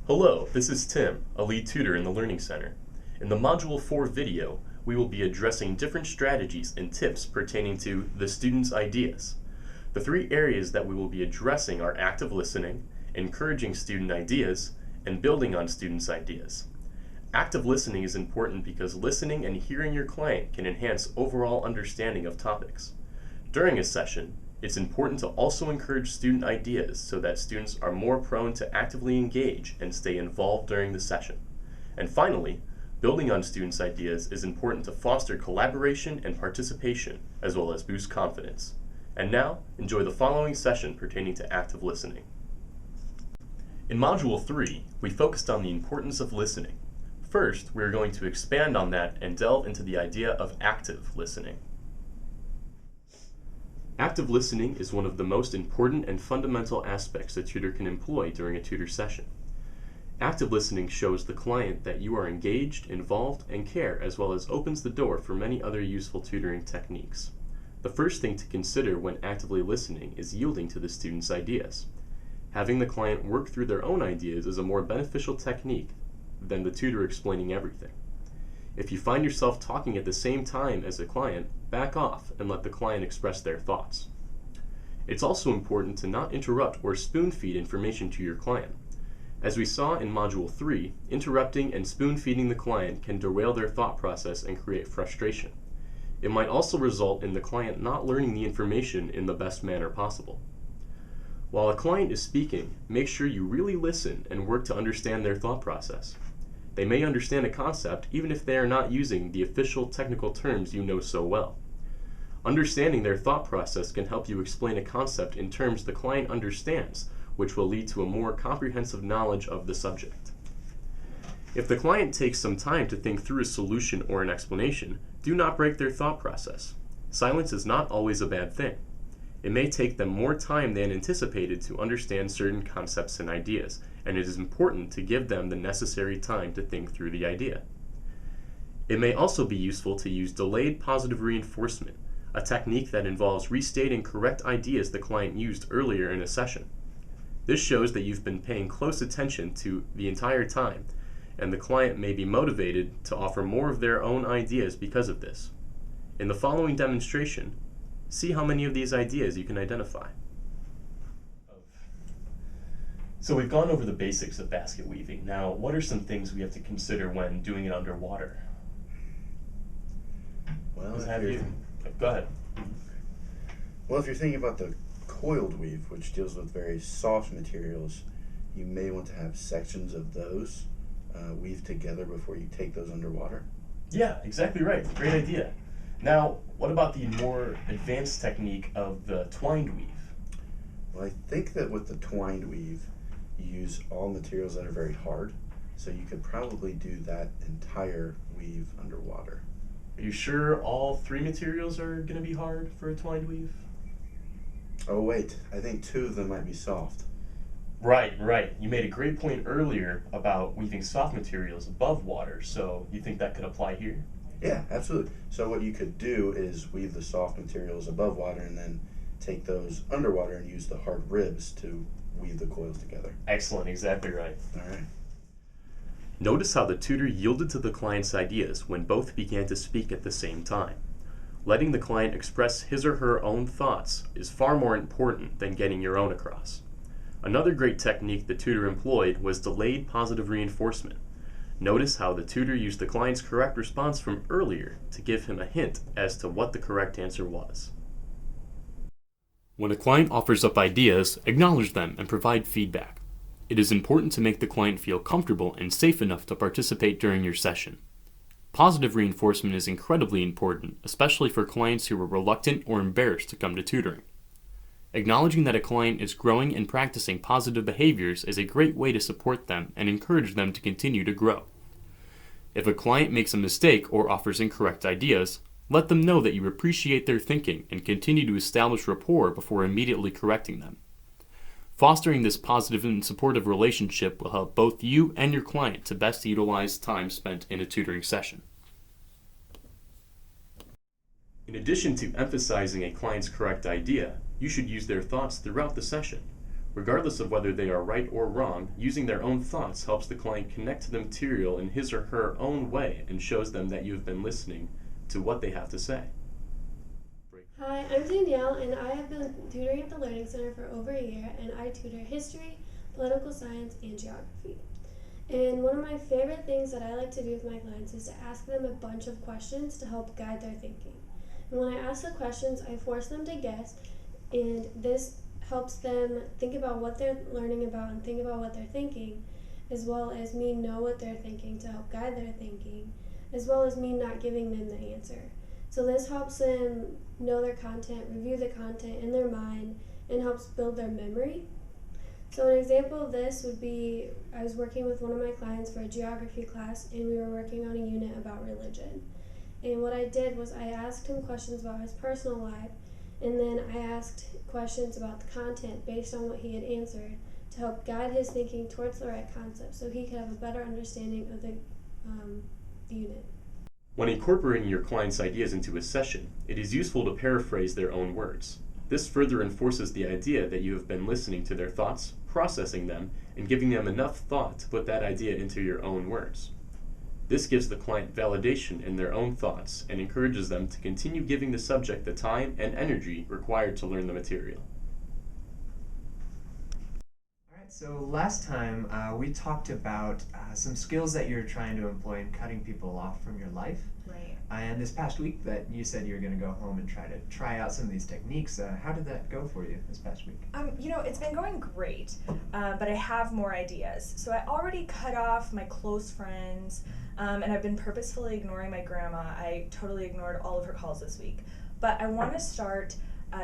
Hello, this is Tim, a lead tutor in the Learning Center. In the Module 4 video, we will be addressing different strategies and tips pertaining to the student's ideas. The three areas that we will be addressing are active listening, encouraging student ideas, and building on students' ideas. Active listening is important because listening and hearing your client can enhance overall understanding of topics. During a session, it's important to also encourage student ideas so that students are more prone to actively engage and stay involved during the session. And finally, building on students' ideas is important to foster collaboration and participation, as well as boost confidence. And now, enjoy the following session pertaining to active listening. In Module 3, we focused on the importance of listening. First, we are going to expand on that and delve into the idea of active listening. Active listening is one of the most important and fundamental aspects a tutor can employ during a tutor session. Active listening shows the client that you are engaged, involved, and care, as well as opens the door for many other useful tutoring techniques. The first thing to consider when actively listening is yielding to the student's ideas. Having the client work through their own ideas is a more beneficial technique than the tutor explaining everything. If you find yourself talking at the same time as a client, back off and let the client express their thoughts. It's also important to not interrupt or spoon-feed information to your client. As we saw in Module 3, interrupting and spoon-feeding the client can derail their thought process and create frustration. It might also result in the client not learning the information in the best manner possible. While a client is speaking, make sure you really listen and work to understand their thought process. They may understand a concept even if they are not using the official technical terms you know so well. Understanding their thought process can help you explain a concept in terms the client understands, which will lead to a more comprehensive knowledge of the subject. If the client takes some time to think through a solution or an explanation, do not break their thought process. Silence is not always a bad thing. It may take them more time than anticipated to understand certain concepts and ideas, and it is important to give them the necessary time to think through the idea. It may also be useful to use delayed positive reinforcement, a technique that involves restating correct ideas the client used earlier in a session. This shows that you've been paying close attention to the entire time, and the client may be motivated to offer more of their own ideas because of this. In the following demonstration, see how many of these ideas you can identify. So we've gone over the basics of basket weaving. Now, what are some things we have to consider when doing it underwater? Well, Go ahead. Well, if you're thinking about the coiled weave, which deals with very soft materials, you may want to have sections of those weave together before you take those underwater. Yeah, exactly right. Great idea. Now, what about the more advanced technique of the twined weave? Well, I think that with the twined weave, you use all materials that are very hard, so you could probably do that entire weave underwater. Are you sure all three materials are going to be hard for a twined weave? Oh wait, I think two of them might be soft. Right. You made a great point earlier about weaving soft materials above water, so you think that could apply here? Yeah, absolutely. So what you could do is weave the soft materials above water and then take those underwater and use the hard ribs to weave the coils together. Excellent, exactly right. All right. Notice how the tutor yielded to the client's ideas when both began to speak at the same time. Letting the client express his or her own thoughts is far more important than getting your own across. Another great technique the tutor employed was delayed positive reinforcement. Notice how the tutor used the client's correct response from earlier to give him a hint as to what the correct answer was. When a client offers up ideas, acknowledge them and provide feedback. It is important to make the client feel comfortable and safe enough to participate during your session. Positive reinforcement is incredibly important, especially for clients who are reluctant or embarrassed to come to tutoring. Acknowledging that a client is growing and practicing positive behaviors is a great way to support them and encourage them to continue to grow. If a client makes a mistake or offers incorrect ideas, let them know that you appreciate their thinking and continue to establish rapport before immediately correcting them. Fostering this positive and supportive relationship will help both you and your client to best utilize time spent in a tutoring session. In addition to emphasizing a client's correct idea, you should use their thoughts throughout the session. Regardless of whether they are right or wrong, using their own thoughts helps the client connect to the material in his or her own way and shows them that you have been listening to what they have to say. Hi, I'm Danielle, and I have been tutoring at the Learning Center for over a year, and I tutor history, political science, and geography. And one of my favorite things that I like to do with my clients is to ask them a bunch of questions to help guide their thinking. And when I ask the questions, I force them to guess, and this helps them think about what they're learning about and think about what they're thinking, as well as me know what they're thinking to help guide their thinking, as well as me not giving them the answer. So this helps them know their content, review the content in their mind, and helps build their memory. So an example of this would be, I was working with one of my clients for a geography class, and we were working on a unit about religion. And what I did was I asked him questions about his personal life, and then I asked questions about the content based on what he had answered to help guide his thinking towards the right concept so he could have a better understanding of the unit. When incorporating your client's ideas into a session, it is useful to paraphrase their own words. This further enforces the idea that you have been listening to their thoughts, processing them, and giving them enough thought to put that idea into your own words. This gives the client validation in their own thoughts and encourages them to continue giving the subject the time and energy required to learn the material. So last time we talked about some skills that you're trying to employ in cutting people off from your life. Right. And this past week that you said you were going to go home and try out some of these techniques. How did that go for you this past week? It's been going great, but I have more ideas. So I already cut off my close friends, and I've been purposefully ignoring my grandma. I totally ignored all of her calls this week. But I want to start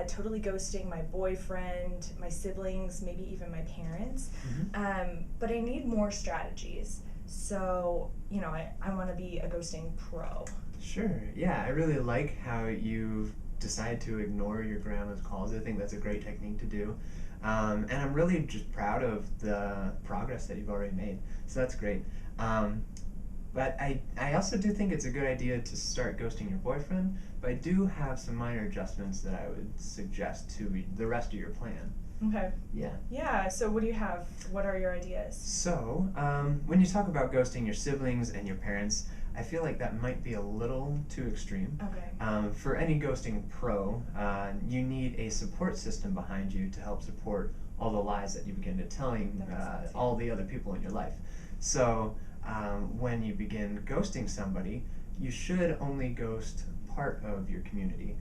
totally ghosting my boyfriend, my siblings, maybe even my parents. Mm-hmm. But I need more strategies. So, I want to be a ghosting pro. Sure. Yeah, I really like how you've decided to ignore your grandma's calls. I think that's a great technique to do. And I'm really just proud of the progress that you've already made. So that's great. But I also do think it's a good idea to start ghosting your boyfriend, but I do have some minor adjustments that I would suggest to the rest of your plan. Okay. Yeah. Yeah, so what do you have? What are your ideas? So, when you talk about ghosting your siblings and your parents, I feel like that might be a little too extreme. Okay. For any ghosting pro, you need a support system behind you to help support all the lies that you begin to telling all the other people in your life. So, when you begin ghosting somebody, you should only ghost part of your community.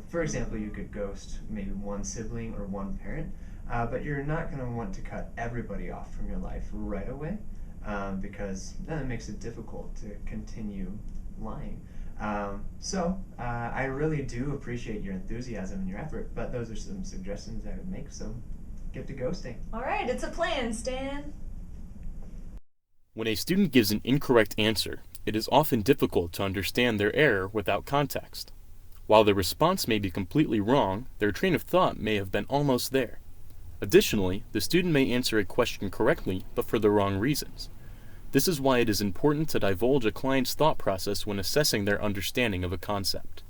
For example, you could ghost maybe one sibling or one parent, but you're not going to want to cut everybody off from your life right away, because then it makes it difficult to continue lying. I really do appreciate your enthusiasm and your effort, but those are some suggestions I would make, so get to ghosting. All right, it's a plan, Stan. When a student gives an incorrect answer, it is often difficult to understand their error without context. While their response may be completely wrong, their train of thought may have been almost there. Additionally, the student may answer a question correctly, but for the wrong reasons. This is why it is important to divulge a client's thought process when assessing their understanding of a concept.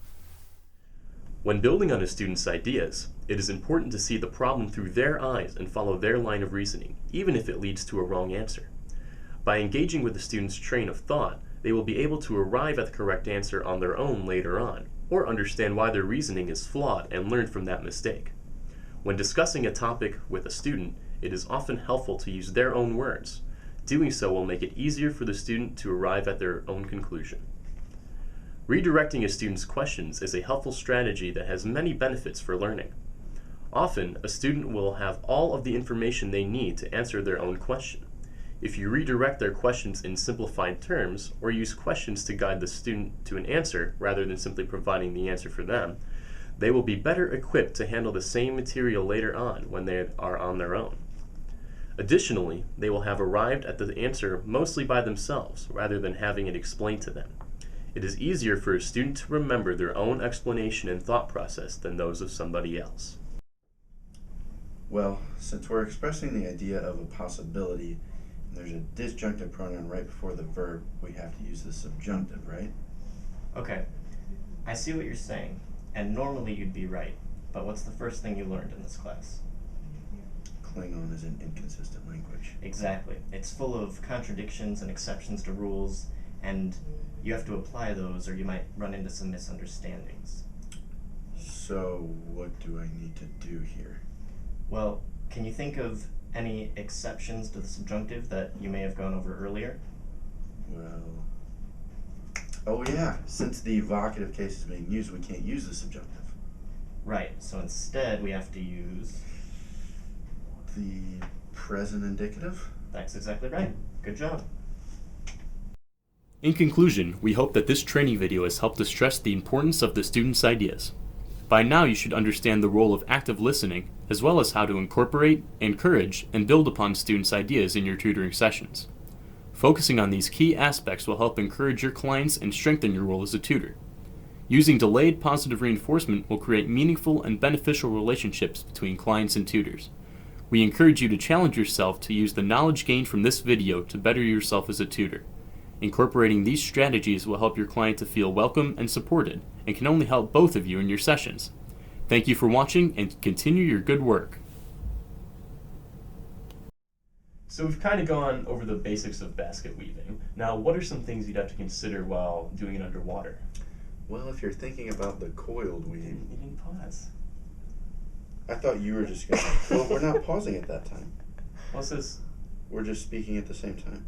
When building on a student's ideas, it is important to see the problem through their eyes and follow their line of reasoning, even if it leads to a wrong answer. By engaging with the student's train of thought, they will be able to arrive at the correct answer on their own later on, or understand why their reasoning is flawed and learn from that mistake. When discussing a topic with a student, it is often helpful to use their own words. Doing so will make it easier for the student to arrive at their own conclusion. Redirecting a student's questions is a helpful strategy that has many benefits for learning. Often, a student will have all of the information they need to answer their own question. If you redirect their questions in simplified terms, or use questions to guide the student to an answer rather than simply providing the answer for them, they will be better equipped to handle the same material later on when they are on their own. Additionally, they will have arrived at the answer mostly by themselves rather than having it explained to them. It is easier for a student to remember their own explanation and thought process than those of somebody else. Well, since we're expressing the idea of a possibility, and there's a disjunctive pronoun right before the verb, we have to use the subjunctive, right? Okay, I see what you're saying, and normally you'd be right, but what's the first thing you learned in this class? Klingon is an inconsistent language. Exactly. It's full of contradictions and exceptions to rules, and you have to apply those or you might run into some misunderstandings. So, what do I need to do here? Well, can you think of any exceptions to the subjunctive that you may have gone over earlier? Well, oh yeah, since the vocative case is being used, we can't use the subjunctive. Right, so instead we have to use... The present indicative? That's exactly right. Good job. In conclusion, we hope that this training video has helped to stress the importance of the student's ideas. By now you should understand the role of active listening, as well as how to incorporate, encourage, and build upon students' ideas in your tutoring sessions. Focusing on these key aspects will help encourage your clients and strengthen your role as a tutor. Using delayed positive reinforcement will create meaningful and beneficial relationships between clients and tutors. We encourage you to challenge yourself to use the knowledge gained from this video to better yourself as a tutor. Incorporating these strategies will help your client to feel welcome and supported, and can only help both of you in your sessions. Thank you for watching, and continue your good work. So we've kind of gone over the basics of basket weaving. Now, what are some things you'd have to consider while doing it underwater? Well, if you're thinking about the coiled You weave, didn't pause. I thought you were just going to... Well, we're not pausing at that time. What's this? We're just speaking at the same time.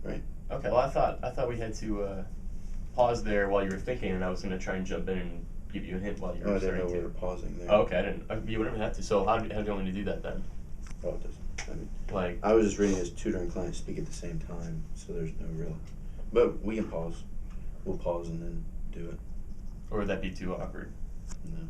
Right? Okay, well I thought we had to pause there while you were thinking, and I was going to try and jump in and give you a hint while you Oh, were I didn't starting know we to. were pausing there. Oh, okay, I didn't. You wouldn't have to. So how do you want me to do that then? Oh, it doesn't. I mean, Like, I was just reading as tutor and client speak at the same time, so there's no real... But we can pause. We'll pause and then do it. or would that be too awkward? No.